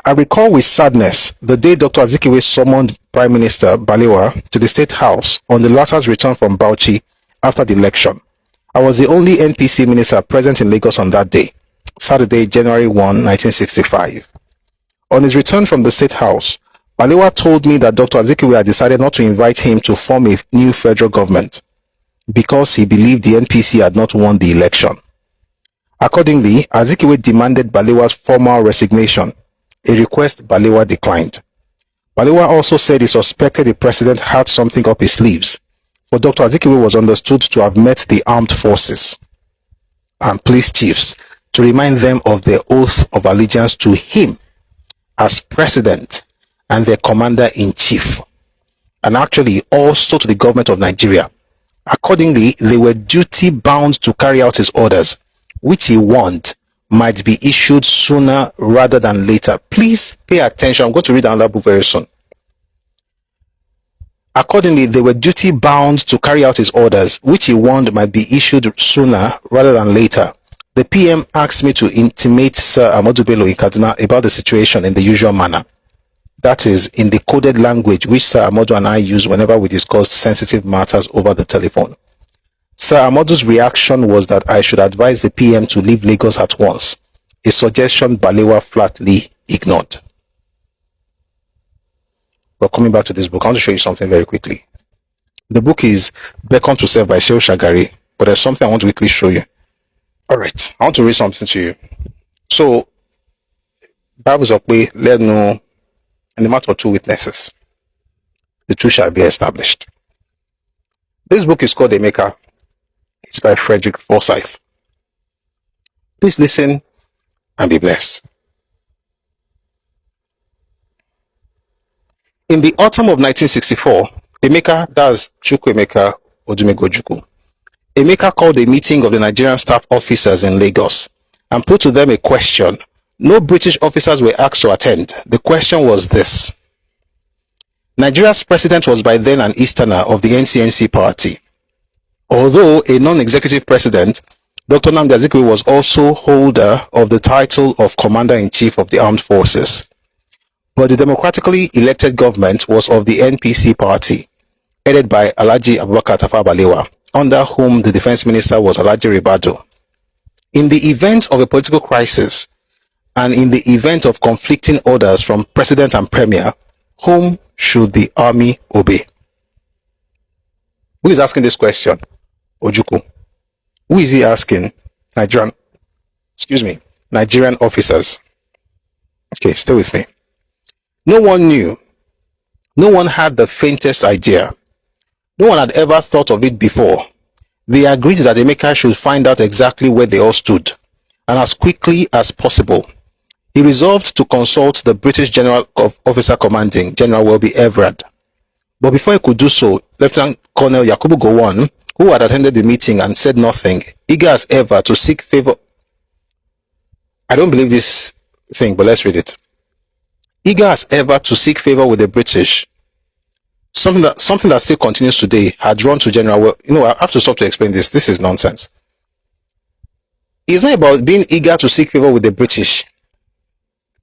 I recall with sadness the day Dr. Azikiwe summoned Prime Minister Balewa to the State House on the latter's return from Bauchi after the election. I was the only NPC minister present in Lagos on that day, Saturday, January 1, 1965. On his return from the State House, Balewa told me that Dr. Azikiwe had decided not to invite him to form a new federal government because he believed the NPC had not won the election. Accordingly, Azikiwe demanded Balewa's formal resignation, a request Balewa declined. Balewa also said he suspected the president had something up his sleeves, for Dr. Azikiwe was understood to have met the armed forces and police chiefs to remind them of their oath of allegiance to him as president and their commander-in-chief, and actually also to the government of Nigeria. Accordingly, they were duty-bound to carry out his orders, which he warned might be issued sooner rather than later. Please pay attention. I'm going to read another book very soon. Accordingly, they were duty-bound to carry out his orders, which he warned might be issued sooner rather than later. The PM asked me to intimate Sir Ahmadu Bello in Kaduna about the situation in the usual manner. That is, in the coded language which Sir Ahmadu and I use whenever we discussed sensitive matters over the telephone. Sir Ahmadu's reaction was that I should advise the PM to leave Lagos at once, a suggestion Balewa flatly ignored. But coming back to this book, I want to show you something very quickly. The book is Beckon to Serve by Shagari, but there's something I want to quickly show you. Alright, I want to read something to you. So, Bible's up way, let know in the matter of two witnesses, the truth shall be established. This book is called Emeka. It's by Frederick Forsyth. Please listen and be blessed. In the autumn of 1964, Emeka, that's Chukwuemeka Odumegwu Ojukwu, Emeka called a meeting of the Nigerian staff officers in Lagos and put to them a question. No British officers were asked to attend. The question was this. Nigeria's president was by then an Easterner of the NCNC party. Although a non-executive president, Dr. Nnamdi Azikiwe was also holder of the title of Commander-in-Chief of the Armed Forces. But the democratically elected government was of the NPC party, headed by Alhaji Abubakar Tafawa Balewa, under whom the defense minister was Alhaji Ribadu. In the event of a political crisis, and in the event of conflicting orders from president and premier, whom should the army obey? Who is asking this question? Ojukwu. Who is he asking? Nigerian officers. Okay, stay with me. No one knew. No one had the faintest idea. No one had ever thought of it before. They agreed that Emeka should find out exactly where they all stood, and as quickly as possible. He resolved to consult the British General Officer Commanding, General Welby Everard. But before he could do so, Lieutenant Colonel Yakubu Gowon, who had attended the meeting and said nothing, eager as ever to seek favor. I don't believe this thing, but let's read it. Eager as ever to seek favor with the British, something that still continues today, had run to General Welby. I have to stop to explain this. This is nonsense. It's not about being eager to seek favor with the British.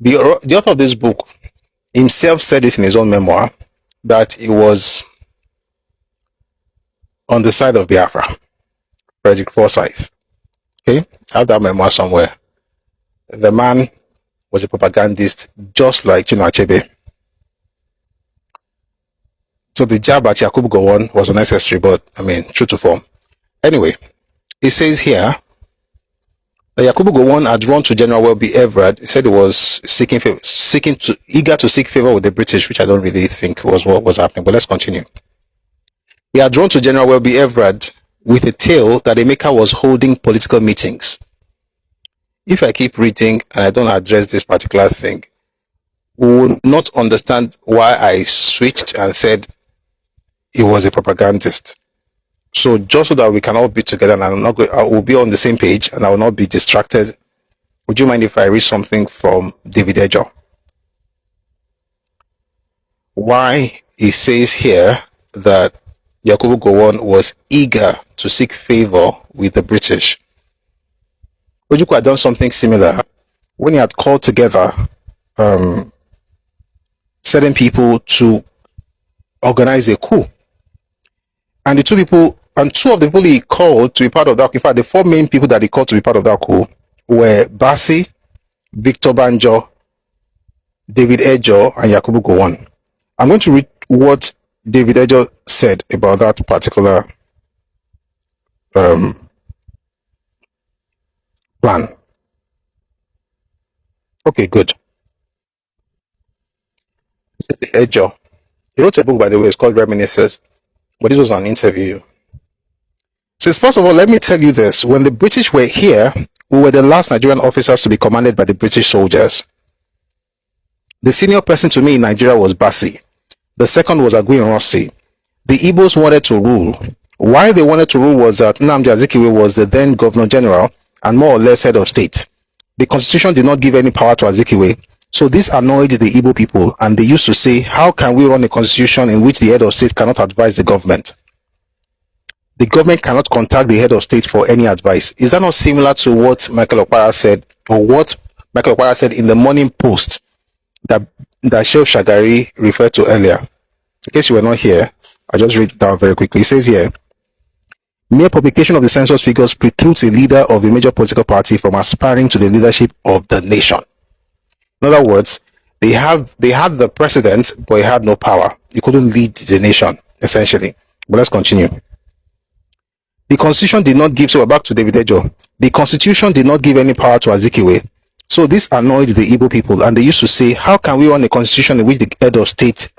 The author of this book himself said it in his own memoir that he was on the side of Biafra. Frederick Forsyth. Okay, I have that memoir somewhere. The man was a propagandist just like Chinua Achebe. So the jab at Yakubu Gowon was unnecessary, but true to form. Anyway, it says here that Yakubu Gowon had run to General Welby Everard. He said he was eager to seek favor with the British, which I don't really think was what was happening, but let's continue. He had run to General Welby Everard with a tale that Emeka was holding political meetings. If I keep reading and I don't address this particular thing, we will not understand why I switched and said he was a propagandist. So just so that we can all be together and I will be on the same page and I will not be distracted, would you mind if I read something from David Ejo? Why he says here that Yakubu Gowon was eager to seek favor with the British. Ojukwu had done something similar when he had called together um, certain people to organize a coup. And the two of the people he called to be part of that, in fact, the four main people that he called to be part of that coup were Basi, Victor Banjo, David Ejo, and Yakubu Gowon. I'm going to read what David Ejo said about that particular plan. Okay, good. Ejo. He wrote a book, by the way, it's called Reminiscences, but this was an interview. Says, first of all, let me tell you this. When the British were here, we were the last Nigerian officers to be commanded by the British soldiers. The senior person to me in Nigeria was Basi. The second was Ironsi. The Igbos wanted to rule. Why they wanted to rule was that Nnamdi Azikiwe was the then Governor General and more or less head of state. The constitution did not give any power to Azikiwe, so this annoyed the Igbo people, and they used to say, how can we run a constitution in which the head of state cannot advise the government? The government cannot contact the head of state for any advice. Is that not similar to what Michael Okpara said, or what Michael Okpara said in the Morning Post that Sheikh Shagari referred to earlier? In case you were not here, I'll just read it down very quickly. It says here, mere publication of the census figures precludes a leader of a major political party from aspiring to the leadership of the nation. In other words, they had the president, but he had no power. He couldn't lead the nation, essentially. But let's continue. The constitution did not give, so we're back to David Ejo. The constitution did not give any power to Azikiwe. So this annoyed the Igbo people, and they used to say, how can we run a constitution in which the head of state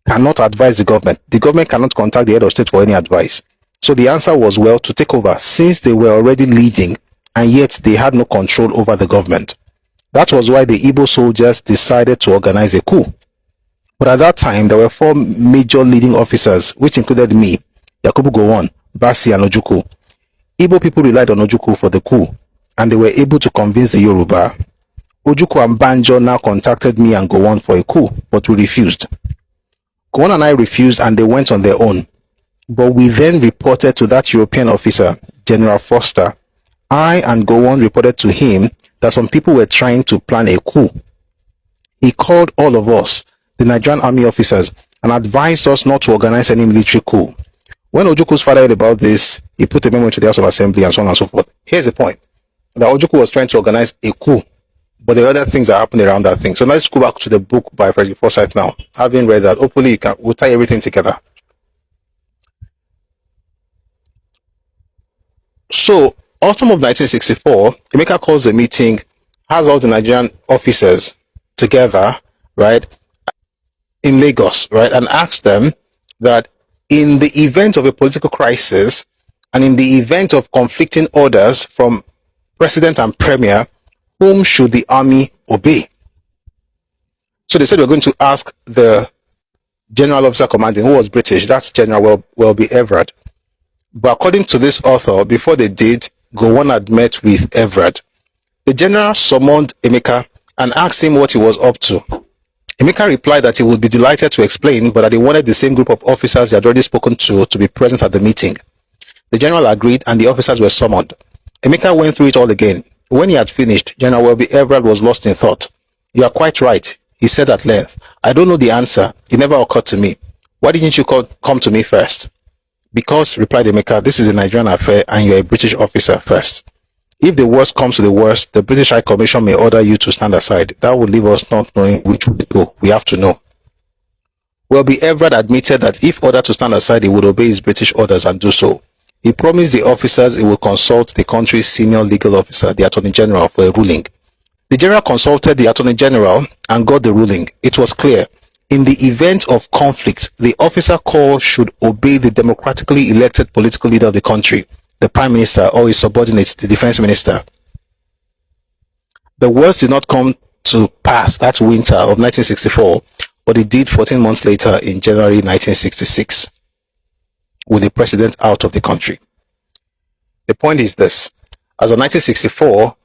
cannot advise the government? The government cannot contact the head of state for any advice. So the answer was, well, to take over, since they were already leading, and yet they had no control over the government. That was why the Igbo soldiers decided to organize a coup. But at that time, there were four major leading officers, which included me, Yakubu Gowon, Basi, and Ojukwu. Igbo people relied on Ojukwu for the coup, and they were able to convince the Yoruba. Ojukwu and Banjo now contacted me and Gowon for a coup, but we refused. Gowon and I refused, and they went on their own. But we then reported to that European officer, General Foster. I and Gowon reported to him that some people were trying to plan a coup. He called all of us, the Nigerian army officers, and advised us not to organize any military coup. When Ojukwu's father heard about this, he put a memo to the House of Assembly and so on and so forth. Here's the point. That Ojukwu was trying to organize a coup, but there are other things that happened around that thing. So let's go back to the book by Frederick Forsyth now. Having read that, hopefully we'll tie everything together. So, autumn of 1964, Emeka calls a meeting, has all the Nigerian officers together, right, in Lagos, right, and asks them that in the event of a political crisis and in the event of conflicting orders from president and premier, whom should the army obey? So they said we're going to ask the general officer commanding, who was British, that's General Welby Everard. But according to this author, before they did, Gowon had met with Everard. The general summoned Emeka and asked him what he was up to. Emeka replied that he would be delighted to explain, but that he wanted the same group of officers he had already spoken to be present at the meeting. The general agreed, and the officers were summoned. Emeka went through it all again. When he had finished, General Welby Everard was lost in thought. You are quite right, he said at length. I don't know the answer. It never occurred to me. Why didn't you come to me first? Because, replied Emeka, this is a Nigerian affair and you're a British officer first. If the worst comes to the worst, the British High Commission may order you to stand aside. That would leave us not knowing which way to go. We have to know. Welby Everard admitted that if ordered to stand aside, he would obey his British orders and do so. He promised the officers he would consult the country's senior legal officer, the Attorney General, for a ruling. The General consulted the Attorney General and got the ruling. It was clear. In the event of conflict, the officer called should obey the democratically elected political leader of the country, the Prime Minister or his subordinate, the Defense Minister. The worst did not come to pass that winter of 1964, but it did 14 months later in January 1966, with the president out of the country. The point is this. As of 1964,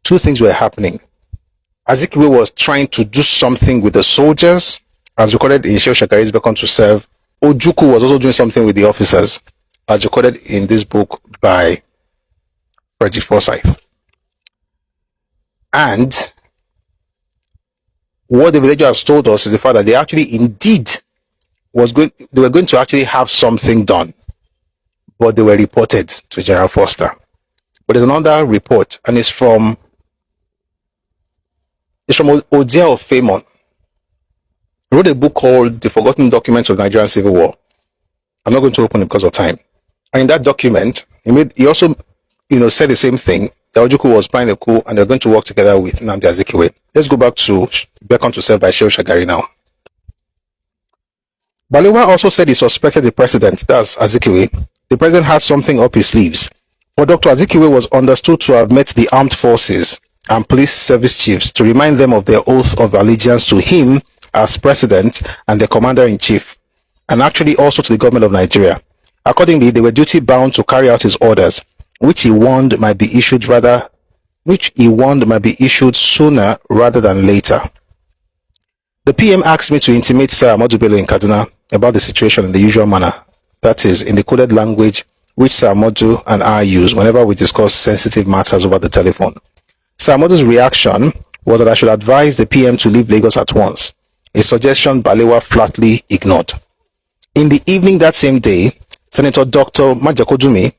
two things were happening. Azikiwe was trying to do something with the soldiers, as recorded in Sheikh Shagari's Beacon to Serve. Ojukwu was also doing something with the officers, as recorded in this book by Frederick Forsyth. And What the villagers has told us is the fact that they actually indeed they were going to actually have something done, but they were reported to General Foster. But there's another report, and it's from Odia of Famon. He wrote a book called The Forgotten Documents of Nigerian Civil War. I'm not going to open it because of time. And in that document, he also said the same thing, that Ojukwu was planning a coup and they're going to work together with Nnamdi Azikiwe. Let's go back to Beckon to Self by Shehu Shagari now. Balewa also said he suspected the president, that's Azikiwe. The president had something up his sleeves. For Dr. Azikiwe was understood to have met the armed forces and police service chiefs to remind them of their oath of allegiance to him as president and the commander-in-chief, and actually also to the government of Nigeria. Accordingly, they were duty-bound to carry out his orders, which he warned might be issued sooner rather than later. The PM asked me to intimate Sir Ahmadu Bello in Kaduna about the situation in the usual manner, that is, in the coded language which Sir Ahmadu and I use whenever we discuss sensitive matters over the telephone. Sir Ahmadu's reaction was that I should advise the PM to leave Lagos at once, a suggestion Balewa flatly ignored. In the evening that same day, Senator Dr. Majakodumi,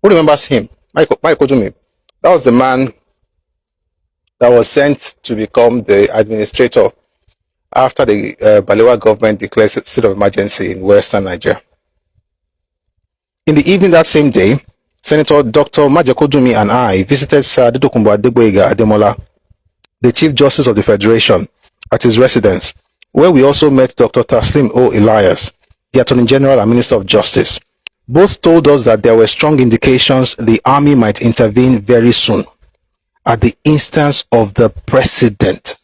who remembers him? Majakodumi. That was the man that was sent to become the administrator after the Balewa government declared state of emergency in western Nigeria. In the evening that same day, Senator Dr. Majakodumi and I visited Sir Adedokunbo Adegboyega Ademola, the Chief Justice of the Federation, at his residence, where we also met Dr. Taslim O. Elias, the Attorney General and Minister of Justice. Both told us that there were strong indications the army might intervene very soon, at the instance of the president.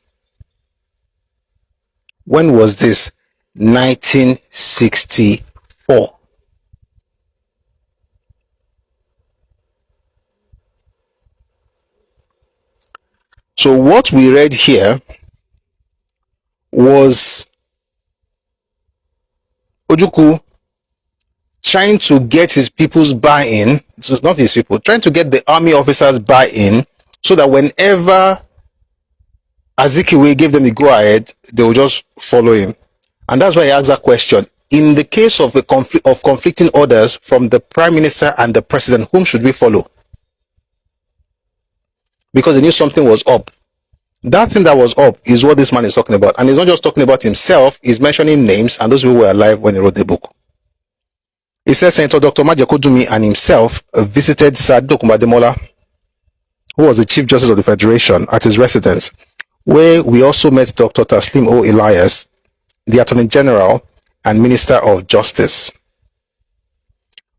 When was this? 1964. So what we read here was Ojukwu trying to get his people's buy-in, so not his people, trying to get the army officers buy-in so that whenever Azikiwe gave them the go-ahead, they will just follow him. And that's why he asked that question. In the case of conflicting orders from the Prime Minister and the President, whom should we follow? Because they knew something was up. That thing that was up is what this man is talking about. And he's not just talking about himself, he's mentioning names, and those people were alive when he wrote the book. He says Senator Dr. Majakodumi and himself visited Sir Adedokunbo Ademola, who was the Chief Justice of the Federation, at his residence, where we also met Dr. Taslim O. Elias, the Attorney General and Minister of Justice.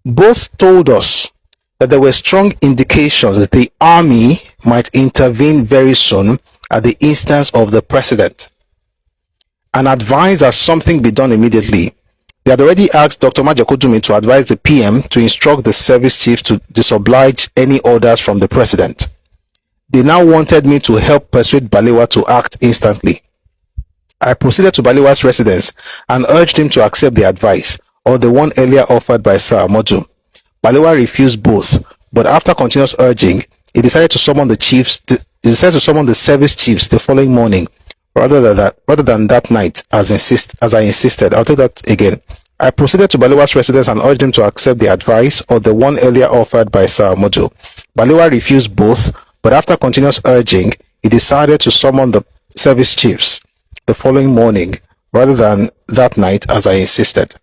Both told us that there were strong indications the army might intervene very soon at the instance of the president, and advised that something be done immediately. They had already asked Dr. Majakodumi to advise the PM to instruct the service chief to disoblige any orders from the president. They now wanted me to help persuade Balewa to act instantly. I proceeded to Balewa's residence and urged him to accept the advice, or the one earlier offered by Sir Ahmadu. Balewa refused both, but after continuous urging, he decided to summon the service chiefs the following morning, rather than that night, as I insisted. I'll take that again. I proceeded to Balewa's residence and urged him to accept the advice, or the one earlier offered by Sir Ahmadu. Balewa refused both, but after continuous urging, he decided to summon the service chiefs the following morning, rather than that night, as I insisted.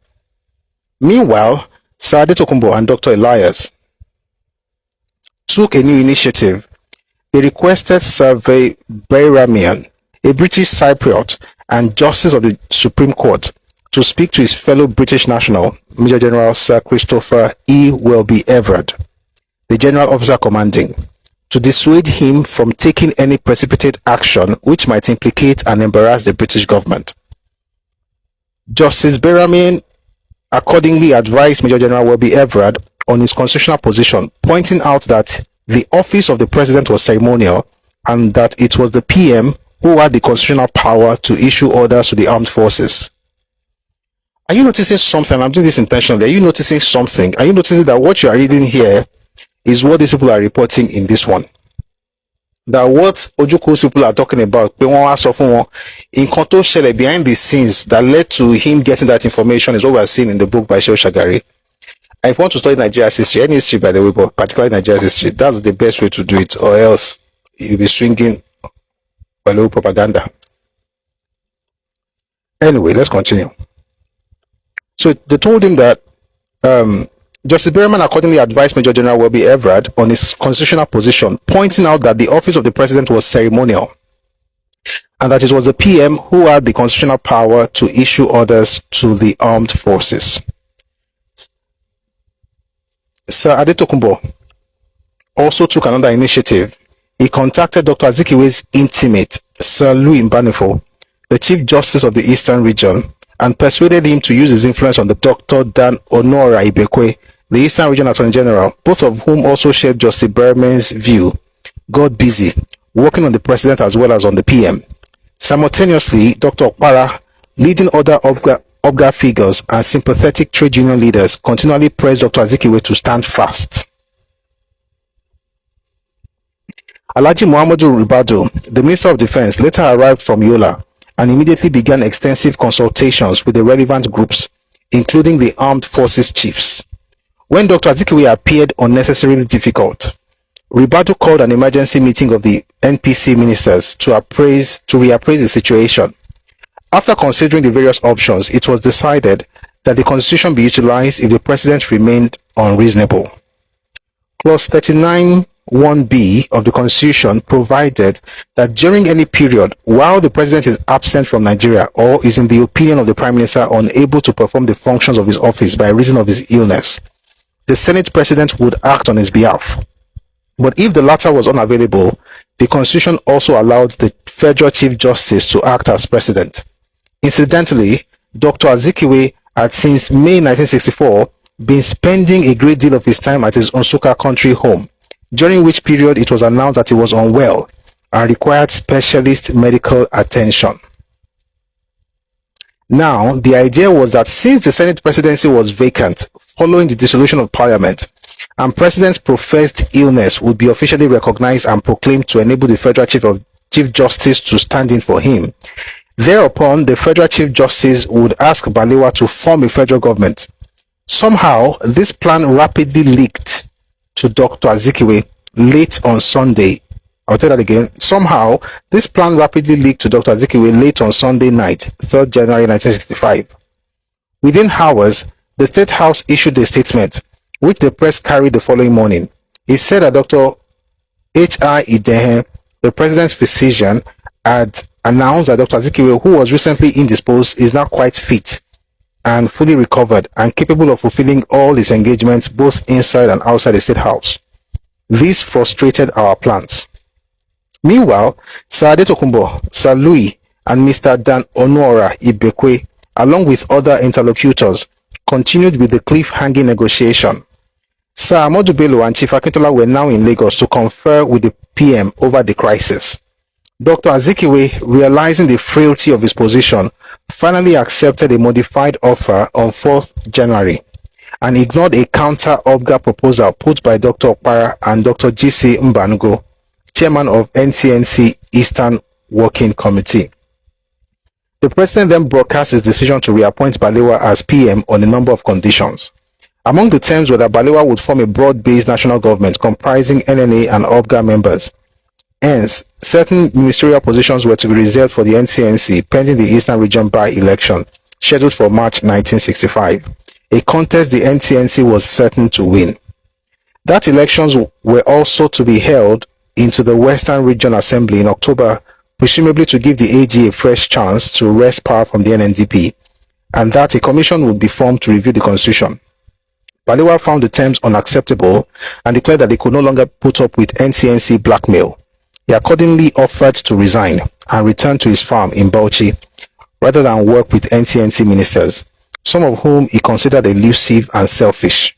Meanwhile, Sir Adedokunbo and Dr. Elias took a new initiative. They requested Sir Bayramian, a British Cypriot and Justice of the Supreme Court, to speak to his fellow British national, Major General Sir Christopher E. Welby Everard, the General Officer Commanding, to dissuade him from taking any precipitate action which might implicate and embarrass the British government. Justice Bayramian accordingly advised Major General Welby Everard on his constitutional position, pointing out that the office of the president was ceremonial and that it was the PM who had the constitutional power to issue orders to the armed forces. Are you noticing something? I'm doing this intentionally. Are you noticing something? Are you noticing that what you are reading here is what these people are reporting in this one? that what Ojukwu's people are talking about, behind the scenes that led to him getting that information is what we're seeing in the book by Shagari. And if you want to study Nigeria's history, any history by the way, but particularly Nigeria's history, that's the best way to do it, or else you'll be swinging Awolowo propaganda. Anyway, let's continue. So they told him that Justice Berman accordingly advised Major General Welby Everard on his constitutional position, pointing out that the office of the president was ceremonial and that it was the PM who had the constitutional power to issue orders to the armed forces. Sir Adetokunbo also took another initiative. He contacted Dr. Azikiwe's intimate, Sir Louis Mbanefo, the Chief Justice of the Eastern Region, and persuaded him to use his influence on the Dr. Dan Onora Ibekwe, the Eastern Region Attorney General, both of whom also shared Justice Berman's view, got busy working on the president as well as on the PM. Simultaneously, Dr. Okpara, leading other OBGA figures and sympathetic trade union leaders, continually pressed Dr. Azikiwe to stand fast. Alhaji Muhammadu Ribadu, the Minister of Defense, later arrived from Yola and immediately began extensive consultations with the relevant groups, including the armed forces chiefs. When Dr. Azikiwe appeared unnecessarily difficult, Ribadu called an emergency meeting of the NPC ministers to reappraise the situation. After considering the various options, it was decided that the constitution be utilized if the president remained unreasonable. Clause 39(1)(b) of the constitution provided that during any period while the president is absent from Nigeria or is in the opinion of the prime minister unable to perform the functions of his office by reason of his illness, the Senate president would act on his behalf. But if the latter was unavailable, the constitution also allowed the federal chief justice to act as president. Incidentally, Dr. Azikiwe had since May 1964 been spending a great deal of his time at his Nsukka country home, during which period it was announced that he was unwell and required specialist medical attention. Now, the idea was that since the Senate presidency was vacant following the dissolution of Parliament, and President's professed illness would be officially recognized and proclaimed to enable the Federal Chief Justice to stand in for him, thereupon the Federal Chief Justice would ask Balewa to form a federal government. Somehow, this plan rapidly leaked to Dr. Azikiwe late on Sunday. I'll tell that again. Somehow, this plan rapidly leaked to Dr. Azikiwe late on Sunday night, 3rd January 1965. Within hours, the State House issued a statement, which the press carried the following morning. It said that Dr. H.R. Idehe, the president's physician, had announced that Dr. Azikiwe, who was recently indisposed, is now quite fit and fully recovered and capable of fulfilling all his engagements both inside and outside the State House. This frustrated our plans. Meanwhile, Sir Adetokunbo, Sir Louis, and Mr. Dan Onora Ibekwe, along with other interlocutors, continued with the cliff-hanging negotiation. Sir Ahmadu Bello and Chief Akintola were now in Lagos to confer with the PM over the crisis. Dr. Azikiwe, realizing the frailty of his position, finally accepted a modified offer on 4th January and ignored a counter-OBGA proposal put by Dr. Okpara and Dr. G.C. Mbango, chairman of NCNC Eastern Working Committee. The president then broadcast his decision to reappoint Balewa as PM on a number of conditions. Among the terms were that Balewa would form a broad-based national government comprising NNA and OBGA members. Hence, certain ministerial positions were to be reserved for the NCNC pending the Eastern Region by-election, scheduled for March 1965, a contest the NCNC was certain to win. That elections were also to be held into the Western Region Assembly in October, presumably to give the AG a fresh chance to wrest power from the NNDP, and that a commission would be formed to review the constitution. Balewa found the terms unacceptable and declared that they could no longer put up with NCNC blackmail. He accordingly offered to resign and return to his farm in Bauchi rather than work with NCNC ministers, some of whom he considered elusive and selfish.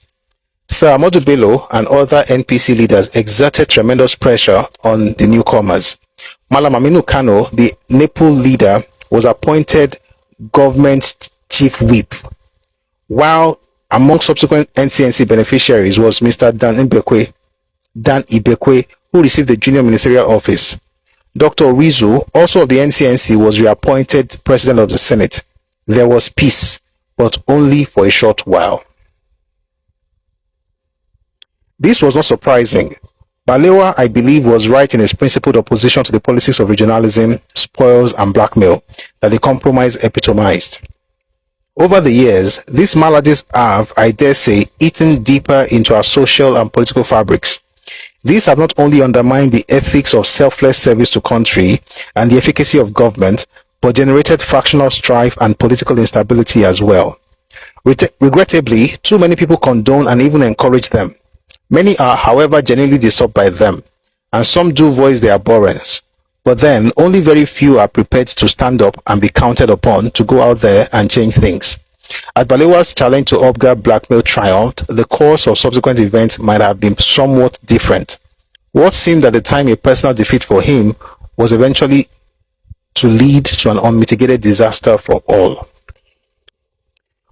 Sir Ahmadu Bello and other NPC leaders exerted tremendous pressure on the newcomers. Malam Aminu Kano, the NEPO leader, was appointed government chief whip, while among subsequent NCNC beneficiaries was Mr. Dan Ibekwe, who received the junior ministerial office. Dr. Rizu, also of the NCNC, was reappointed president of the Senate. There was peace, but only for a short while. This was not surprising. Balewa, I believe, was right in his principled opposition to the policies of regionalism, spoils, and blackmail that the compromise epitomized. Over the years, these maladies have, I dare say, eaten deeper into our social and political fabrics. These have not only undermined the ethics of selfless service to country and the efficacy of government, but generated factional strife and political instability as well. Regrettably, too many people condone and even encourage them. Many are, however, genuinely disturbed by them, and some do voice their abhorrence. But then, only very few are prepared to stand up and be counted upon to go out there and change things. As Balewa's challenge to Obga blackmail triumphed, the course of subsequent events might have been somewhat different. What seemed at the time a personal defeat for him was eventually to lead to an unmitigated disaster for all.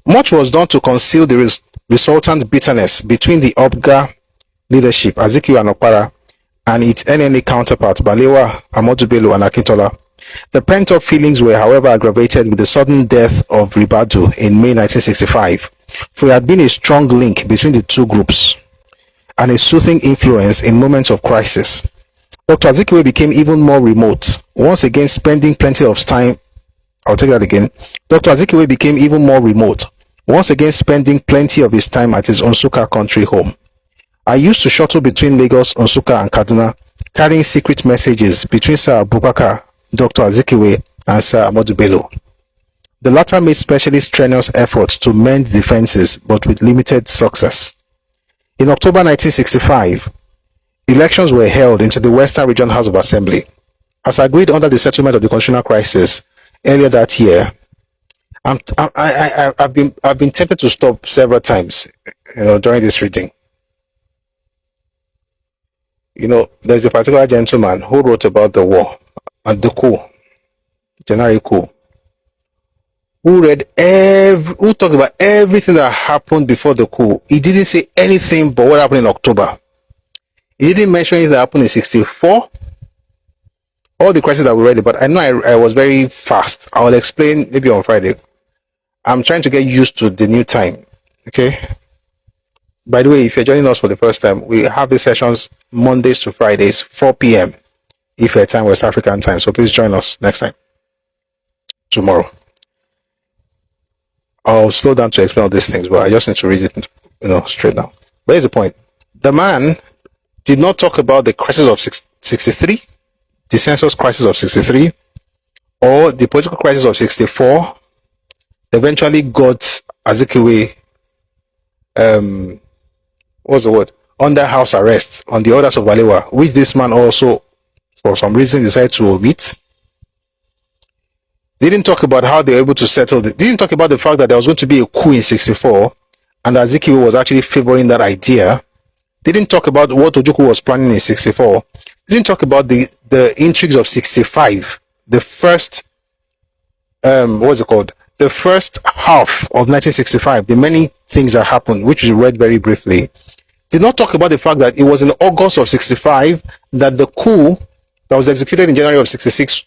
Much was done to conceal the resultant bitterness between the Obga leadership, Azikiwe and Okpara, and its NNA counterparts, Balewa, Ahmadu Bello, and Akintola. The pent-up feelings were, however, aggravated with the sudden death of Ribadu in May 1965, for there had been a strong link between the two groups and a soothing influence in moments of crisis. Dr. Azikiwe became even more remote, once again spending plenty of time. I'll take that again. Dr. Azikiwe became even more remote, once again spending plenty of his time at his Nsukka country home. I used to shuttle between Lagos, Nsukka, and Kaduna, carrying secret messages between Sir Abubakar, Dr. Azikiwe, and Sir Ahmadu Bello. The latter made specially strenuous efforts to mend defenses, but with limited success. In October 1965, elections were held into the Western Region House of Assembly. As agreed under the settlement of the constitutional crisis earlier that year, I've been tempted to stop several times, during this reading. There's a particular gentleman who wrote about the war and the coup, January coup, who talked about everything that happened before the coup. He didn't say anything but what happened in October. He didn't mention anything that happened in 64. All the crises that we read about. I know I was very fast. I'll explain maybe on Friday. I'm trying to get used to the new time. Okay. By the way, if you're joining us for the first time, we have these sessions Mondays to Fridays, 4 p.m. if you're time West African time. So please join us next time. Tomorrow. I'll slow down to explain all these things, but I just need to read it, straight now. But here's the point. The man did not talk about the crisis of 63, the census crisis of 63, or the political crisis of 64. Eventually got Azikiwe, under house arrest on the orders of Balewa, which this man also, for some reason, decided to omit. Didn't talk about how they were able to settle it. Didn't talk about the fact that there was going to be a coup in 64, and Azikiwe was actually favoring that idea. Didn't talk about what Ojukwu was planning in 64. Didn't talk about the intrigues of 65, the first, the first half of 1965, the many things that happened, which we read very briefly. Did not talk about the fact that it was in August of 65 that the coup that was executed in January of 66,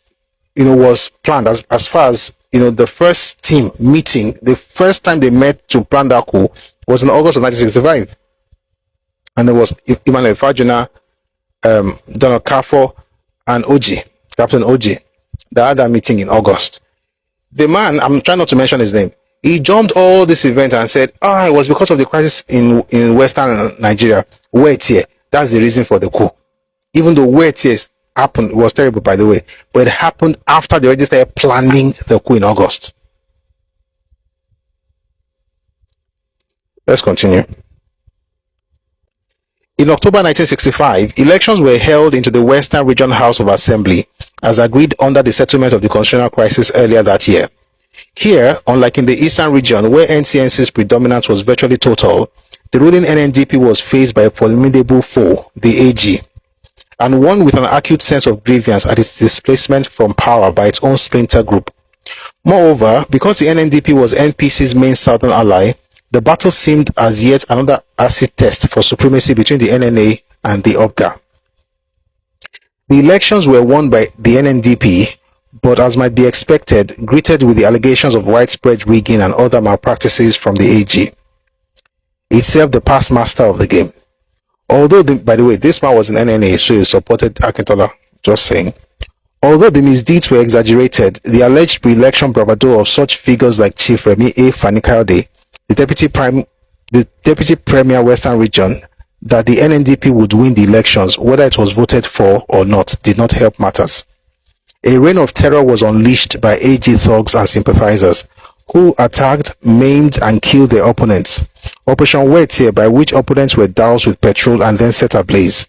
was planned. As far as, the first team meeting, the first time they met to plan that coup was in August of 1965. And there was Emmanuel Fajuna, Donald Kafo, and Captain Oji. They had that meeting in August. The man, I'm trying not to mention his name, he jumped all this event and said, it was because of the crisis in Western Nigeria. Wait here. That's the reason for the coup. Even though wait here happened, it was terrible, by the way, but it happened after they already started planning the coup in August. Let's continue. In October 1965, elections were held into the Western Region House of Assembly, as agreed under the settlement of the constitutional crisis earlier that year. Here, unlike in the Eastern region, where NCNC's predominance was virtually total, the ruling NNDP was faced by a formidable foe, the AG, and one with an acute sense of grievance at its displacement from power by its own splinter group. Moreover, because the NNDP was NPC's main southern ally, the battle seemed as yet another acid test for supremacy between the NNA and the Obga. The elections were won by the NNDP, but as might be expected, greeted with the allegations of widespread rigging and other malpractices from the AG. Itself the past master of the game. Although, by the way, this man was an NNA, so he supported Akintola, just saying. Although the misdeeds were exaggerated, the alleged pre-election bravado of such figures like Chief Remi A. Fanikaude, the Deputy Premier Western Region, that the NNDP would win the elections, whether it was voted for or not, did not help matters. A reign of terror was unleashed by AG thugs and sympathizers, who attacked, maimed, and killed their opponents. Operation Wetie, by which opponents were doused with petrol and then set ablaze,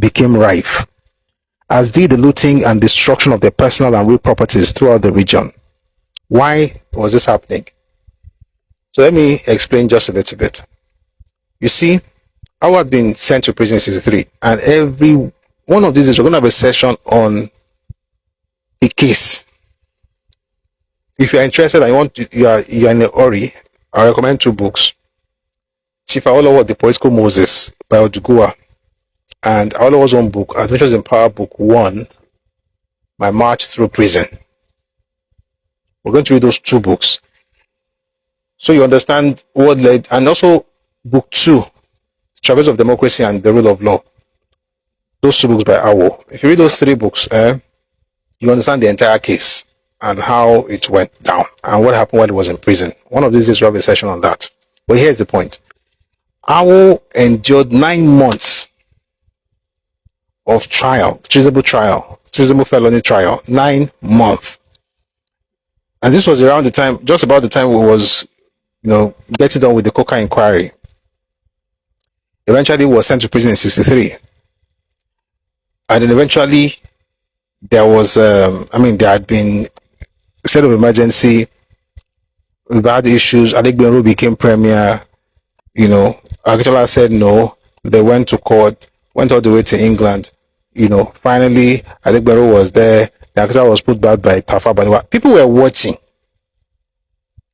became rife, as did the looting and destruction of their personal and real properties throughout the region. Why was this happening? So let me explain just a little bit. You see, I had been sent to prison in 63, and every one of these days we're going to have a session on the case. If you're interested and you're in a hurry, I recommend 2 books. Chief Awolowo, The Political Moses by Ojukwu, and Awolowo's own book, Adventures in Power, Book 1, My March Through Prison. We're going to read those 2 books, so you understand what led, and also Book 2, Traverse of Democracy and the Rule of Law. Those 2 books by Awo. If you read those 3 books, you understand the entire case and how it went down and what happened when it was in prison. One of these days we'll have a session on that. But here's the point. Awo endured 9 months of trial, treasonable felony trial, 9 months. And this was around the time, just about the time we was, getting done with the Coca inquiry. Eventually was sent to prison in 63. And then eventually there was, there had been a state of emergency. We've had issues. Adegbero became premier. Akintola said no. They went to court, went all the way to England. Finally, Adegbero was there. The Akintola was put back by Tafa Balewa. People were watching.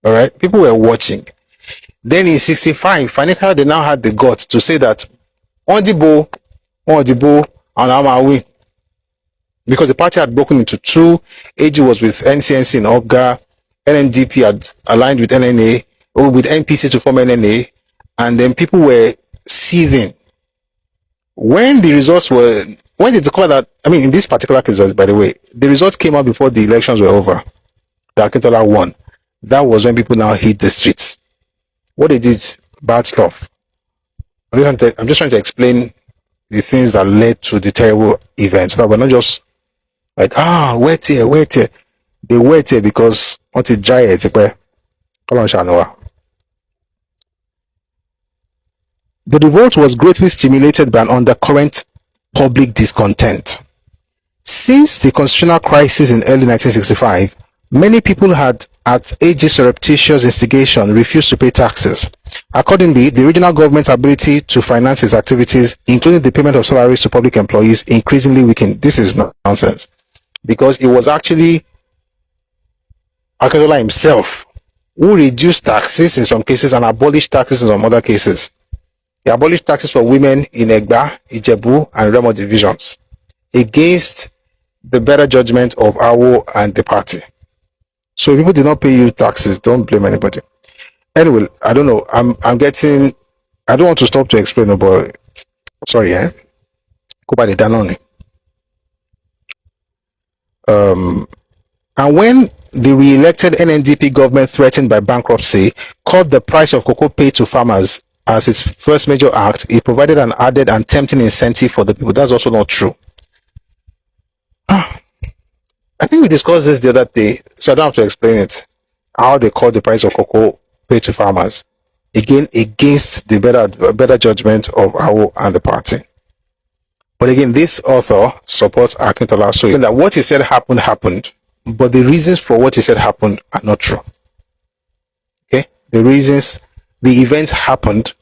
All right? People were watching. Then in 65, Fanika, they now had the guts to say that on the bow, and I'm win. Because the party had broken into 2. AG was with NCNC in Oga, NNDP had aligned with NNA, or with NPC to form NNA, and then people were seething. When the results were, when they declared that, in this particular case, by the way, the results came out before the elections were over. The Akintola won. That was when people now hit the streets. What they did, bad stuff. I'm just trying to explain the things that led to the terrible events. Now, we're not just like, wait here. They wait here because until dry it. The revolt was greatly stimulated by an undercurrent public discontent. Since the constitutional crisis in early 1965, many people had, at AG's surreptitious instigation, refused to pay taxes. Accordingly, the regional government's ability to finance its activities, including the payment of salaries to public employees, increasingly weakened. This is nonsense. Because it was actually Akintola himself who reduced taxes in some cases and abolished taxes in some other cases. He abolished taxes for women in Egba, Ijebu, and Remo divisions against the better judgment of Awo and the party. So if people did not pay you taxes, don't blame anybody. Anyway, I don't know. I don't want to stop to explain, but sorry, Go by the Danone. And when the re-elected NNDP government, threatened by bankruptcy, cut the price of cocoa paid to farmers as its first major act, it provided an added and tempting incentive for the people. That's also not true. I think we discussed this the other day, so I don't have to explain it. How they cut the price of cocoa paid to farmers, again against the better judgment of Awo and the party. But again, this author supports Akintola, so that what he said happened, but the reasons for what he said happened are not true. Okay, the events happened,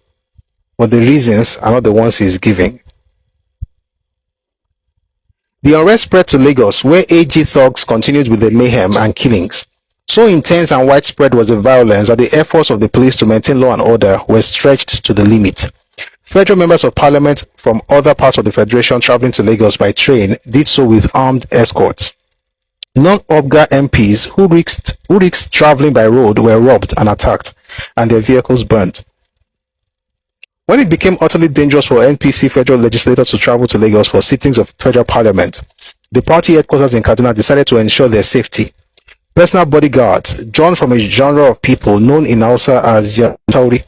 but the reasons are not the ones he's giving. The unrest spread to Lagos, where AG thugs continued with the mayhem and killings. So intense and widespread was the violence that the efforts of the police to maintain law and order were stretched to the limit. Federal members of parliament from other parts of the federation traveling to Lagos by train did so with armed escorts. Non-Obga MPs who risked traveling by road were robbed and attacked, and their vehicles burnt. When it became utterly dangerous for NPC federal legislators to travel to Lagos for sittings of federal parliament, the party headquarters in Kaduna decided to ensure their safety. Personal bodyguards, drawn from a genre of people known in Hausa as Yantauri,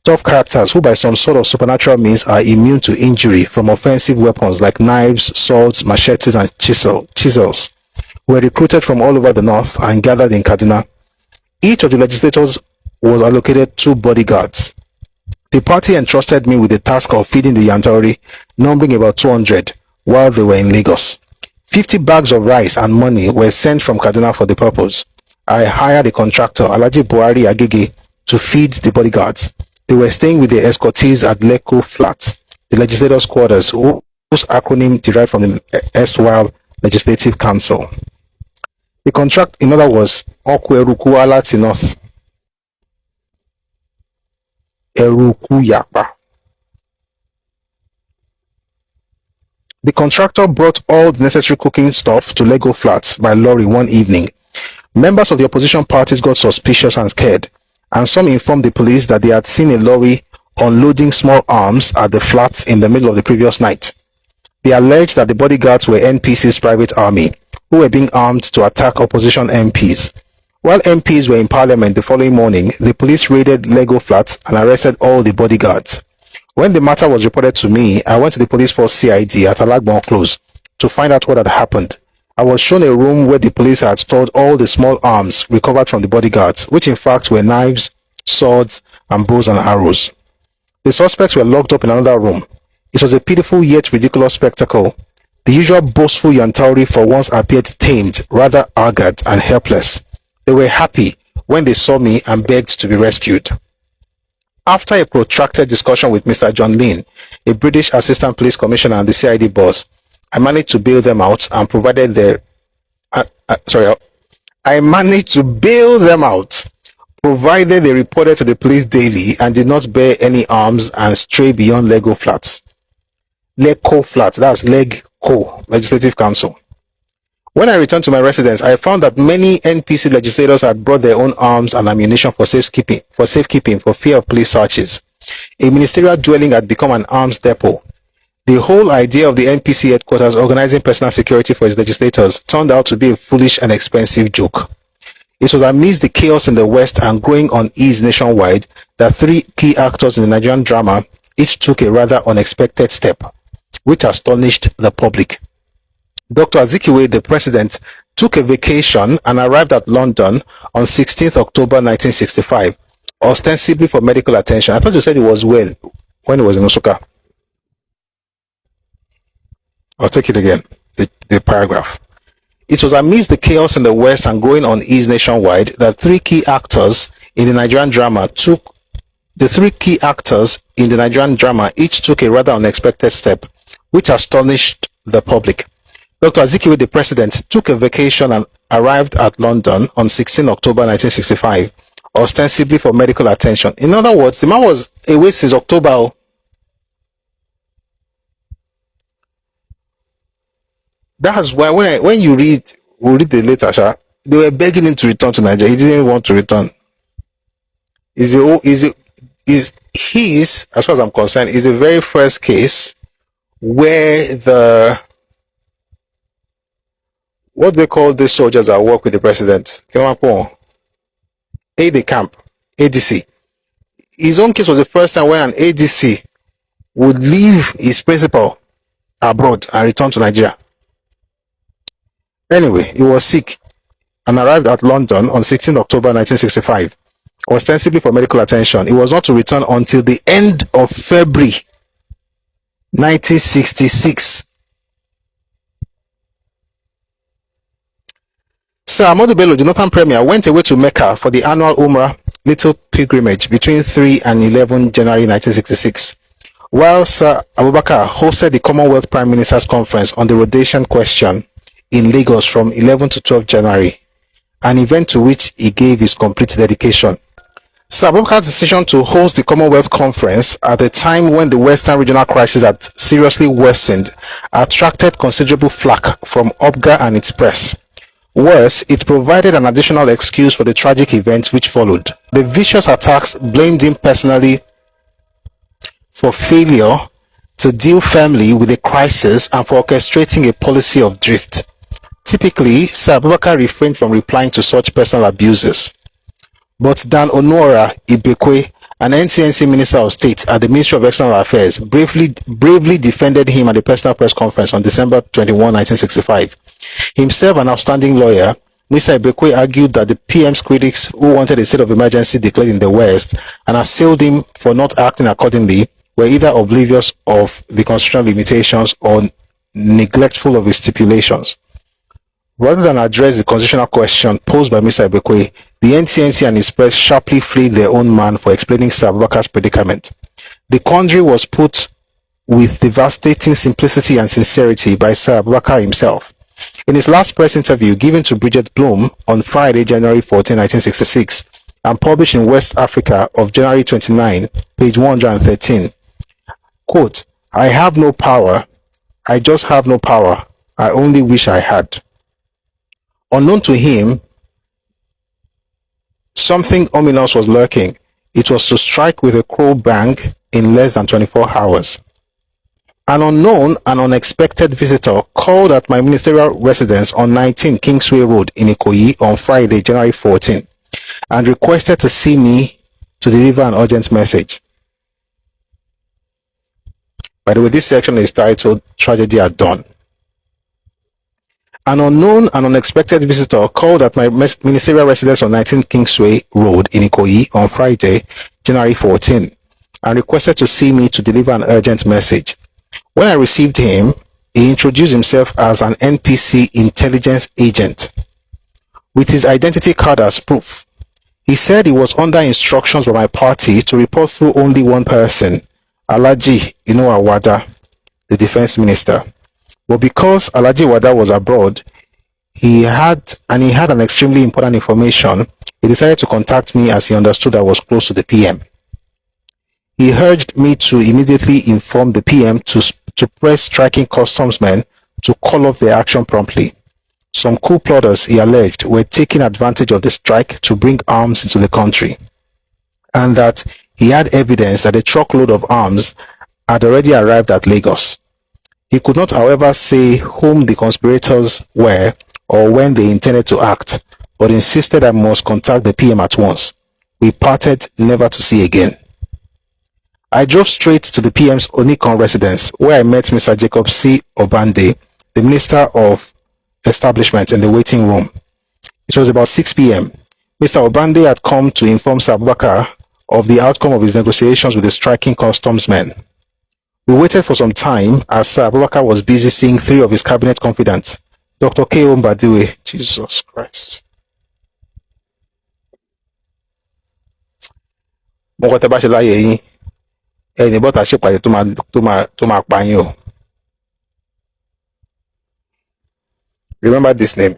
tough characters who by some sort of supernatural means are immune to injury from offensive weapons like knives, swords, machetes, and chisels, were recruited from all over the north and gathered in Kaduna. Each of the legislators was allocated 2 bodyguards. The party entrusted me with the task of feeding the Yantauri, numbering about 200, while they were in Lagos. 50 bags of rice and money were sent from Kaduna for the purpose. I hired a contractor, Alhaji Buhari Agege, to feed the bodyguards. They were staying with the escortees at Leko Flats, the legislators' quarters, whose acronym derived from the erstwhile Legislative Council. The contract, in other words, Okweruku Alatinoth Eruku Yapa. The contractor brought all the necessary cooking stuff to Lego Flats by lorry one evening. Members of the opposition parties got suspicious and scared, and some informed the police that they had seen a lorry unloading small arms at the flats in the middle of the previous night. They alleged that the bodyguards were NPC's private army, who were being armed to attack opposition MPs. While MPs were in parliament the following morning, the police raided Lego Flats and arrested all the bodyguards. When the matter was reported to me, I went to the police force CID at Alagbon Close to find out what had happened. I was shown a room where the police had stored all the small arms recovered from the bodyguards, which in fact were knives, swords, and bows and arrows. The suspects were locked up in another room. It was a pitiful yet ridiculous spectacle. The usual boastful Yantauri for once appeared tamed, rather haggard and helpless. They were happy when they saw me and begged to be rescued. After a protracted discussion with Mr. John Lynn, a British Assistant Police Commissioner and the CID boss, I managed to bail them out and provided their I managed to bail them out, provided they reported to the police daily and did not bear any arms and stray beyond Lego Flats. Lego Flats, that's Legco, Legislative Council. When I returned to my residence, I found that many NPC legislators had brought their own arms and ammunition for safekeeping for fear of police searches. A ministerial dwelling had become an arms depot. The whole idea of the NPC headquarters organizing personal security for its legislators turned out to be a foolish and expensive joke. It was amidst the chaos in the West and growing unease nationwide that 3 key actors in the Nigerian drama each took a rather unexpected step, which astonished the public. Dr. Azikiwe, the president, took a vacation and arrived at London on 16th October 1965, ostensibly for medical attention. I thought you said he was well when he was in Osaka. I'll take it again, the paragraph. It was amidst the chaos in the West and growing unease nationwide that 3 key actors in the Nigerian drama each took a rather unexpected step, which astonished the public. Dr. Azikiwe, the president, took a vacation and arrived at London on 16 October 1965, ostensibly for medical attention. In other words, the man was away since October. That's why when you read the literature, they were begging him to return to Nigeria. He didn't want to return. As far as I'm concerned, is the very first case where what they call the soldiers that work with the president, aide camp, ADC. His own case was the first time where an ADC would leave his principal abroad and return to Nigeria. Anyway, he was sick and arrived at London on 16 October 1965, ostensibly for medical attention. He was not to return until the end of February 1966. Sir Ahmadu Bello, the Northern Premier, went away to Mecca for the annual Umrah Little Pilgrimage between 3 and 11 January 1966, while Sir Abubakar hosted the Commonwealth Prime Minister's Conference on the Rhodesian question in Lagos from 11 to 12 January, an event to which he gave his complete dedication. Sir Abubakar's decision to host the Commonwealth Conference at a time when the Western regional crisis had seriously worsened attracted considerable flack from UPGA and its press. Worse, it provided an additional excuse for the tragic events which followed. The vicious attacks blamed him personally for failure to deal firmly with the crisis and for orchestrating a policy of drift. Typically, Sir Abubakar refrained from replying to such personal abuses. But Dan Onora Ibekwe, an NCNC Minister of State at the Ministry of External Affairs, bravely defended him at a personal press conference on December 21, 1965. Himself an outstanding lawyer, Mr. Ibekwe argued that the PM's critics who wanted a state of emergency declared in the West and assailed him for not acting accordingly were either oblivious of the constitutional limitations or neglectful of its stipulations. Rather than address the constitutional question posed by Mr. Ibekwe, the NCNC and his press sharply flayed their own man for explaining Sir Abubakar's predicament. The quandary was put with devastating simplicity and sincerity by Sir Abubakar himself. In his last press interview given to Bridget Bloom on Friday, January 14, 1966, and published in West Africa of January 29, page 113, quote, "I have no power. I just have no power. I only wish I had." Unknown to him, something ominous was lurking. It was to strike with a crow bang in less than 24 hours. An unknown and unexpected visitor called at my ministerial residence on 19 Kingsway Road in Ikoyi on Friday, January 14, and requested to see me to deliver an urgent message. By the way, this section is titled Tragedy at Dawn. An unknown and unexpected visitor called at my ministerial residence on 19 Kingsway Road in Ikoyi on Friday, January 14, and requested to see me to deliver an urgent message. When I received him, he introduced himself as an NPC intelligence agent, with his identity card as proof. He said he was under instructions by my party to report through only one person, Alhaji Wada, the defense minister. But because Alhaji Wada was abroad, he had an extremely important information, he decided to contact me as he understood I was close to the PM. He urged me to immediately inform the PM to press striking customs men to call off their action promptly. Some coup plotters, he alleged, were taking advantage of the strike to bring arms into the country, and that he had evidence that a truckload of arms had already arrived at Lagos. He could not, however, say whom the conspirators were or when they intended to act, but insisted I must contact the PM at once. We parted never to see again. I drove straight to the PM's Onikon residence, where I met Mr. Jacob C. Obande, the Minister of Establishment, in the waiting room. It was about 6 p.m. Mr. Obande had come to inform Sir Abubakar of the outcome of his negotiations with the striking customs men. We waited for some time as Sir Abubakar was busy seeing 3 of his cabinet confidants, Dr. Kingsley Mbadiwe, Jesus Christ. Remember this name.